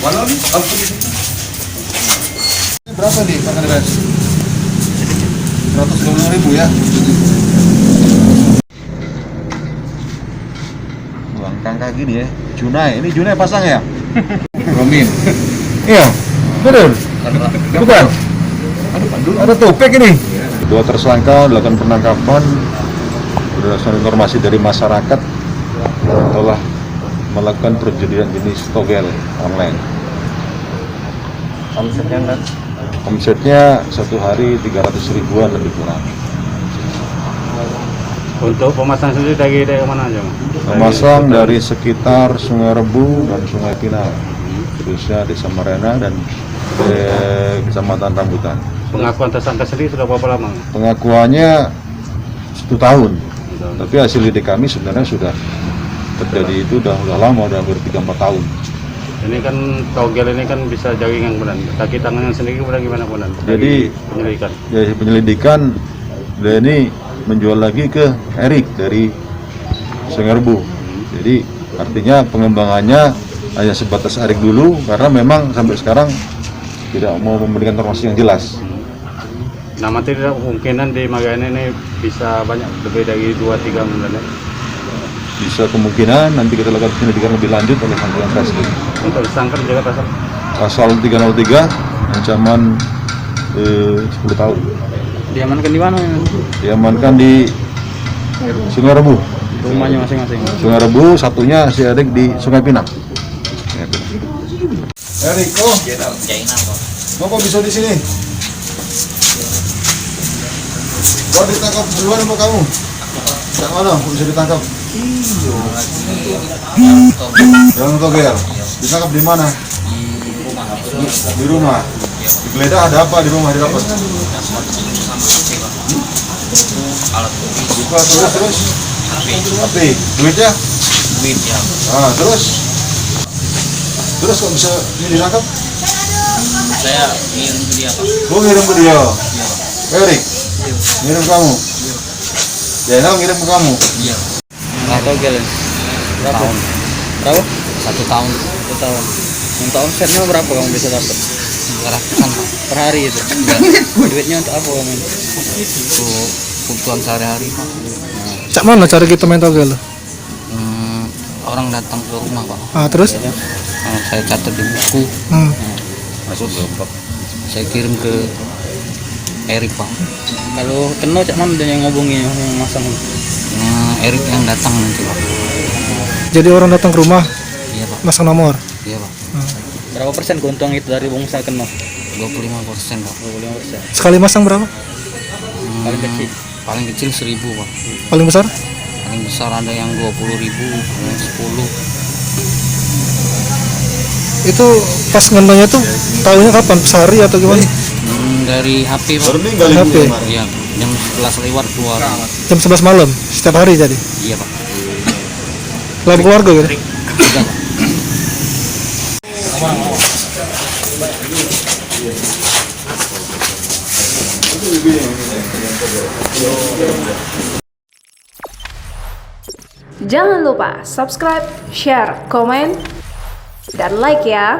Mana nih? Berapa nih makan beras? 120.000 ya. Uang tangka gini ya. Junai, ini Junai pasang ya? Romin. Iya, bener. Bukan. Ada topek ini. Dua tersangka dilakukan penangkapan berdasarkan informasi dari masyarakat telah melakukan perjudian jenis togel online. Omsetnya satu hari 300 ribuan lebih kurang. Untuk pemasang sendiri dari mana aja? Pemasang dari sekitar Sungai Rebu dan Sungai Pinang, khususnya Desa Marena dan Kecamatan Rambutan. Pengakuan tersangka sendiri sudah berapa lama? Pengakuannya 1 tahun, tapi hasil lidik kami sebenarnya sudah terjadi itu udah lama, udah hampir 3-4 tahun. Ini kan togel ini kan bisa jaringan kemudian kaki tangannya sendiri kemudian gimana kemudian? Jadi penyelidikan dia ini menjual lagi ke Erik dari Sungai Rebu. Jadi artinya pengembangannya hanya sebatas Erik dulu karena memang sampai sekarang tidak mau memberikan informasi yang jelas. Nama tidak kemungkinan di Mariana ini bisa banyak lebih dari 2-3 bulan ya? Bisa kemungkinan nanti kita lakukan penyelidikan lebih lanjut oleh Satuan Reskrim. Untuk disangka juga Pasal 303 ancaman 10 tahun. diamankan di mana? Diamankan di Sungai Rebu. Rumahnya masing-masing. Sungai Rebu, satunya si Erik di Sungai Pinang. Erik, kok bisa di sini? Kau ditangkap duluan apa kamu? Yang mana? Kok bisa ditangkap? Yang togel. Ditangkap di mana? Di rumah. Digeledah ada apa di rumah didapat? Buka terus. HP. Duitnya? Duit ya. Terus kok bisa ini ditangkap? Saya ngirim ke dia Pak. Lu ngirim ke dia? Iya Pak. Erik? Ngirim kamu? Jainal ngirim ke kamu? Iya. Togel berapa? Tahun. Berapa? 1 tahun. 1 tahun. Untuk omsetnya berapa kamu bisa dapat? 300-an Pak. Per hari itu? Duitnya untuk apa kamu? Untuk kebutuhan sehari-hari Pak. Cak mana cara kita main togel? Orang datang ke rumah Pak. Terus? Saya catat di buku. Masuk lompat. Saya kirim ke Erik Pak. Kalau kenal cak mana dia yang ngobongi yang masang? Erik yang datang nanti Pak. Jadi orang datang ke rumah, Iya Pak. masang nomor. Iya Pak. Berapa persen keuntungan itu dari bangsa kenal? 25% Pak. 25%. Sekali masang berapa? Paling kecil. Paling kecil 1.000 Pak. Paling besar? Paling besar ada yang 20.000, yang 10. Itu pas ngendongnya tuh tahunya kapan? Sehari atau gimana? Dari HP Pak. HP. Iya, jam 11 lewat keluar. Jam 11 malam, setiap hari jadi. Iya Pak. Lalu keluarga gitu? Tidak Pak. Jangan lupa subscribe, share, komen, dan like ya.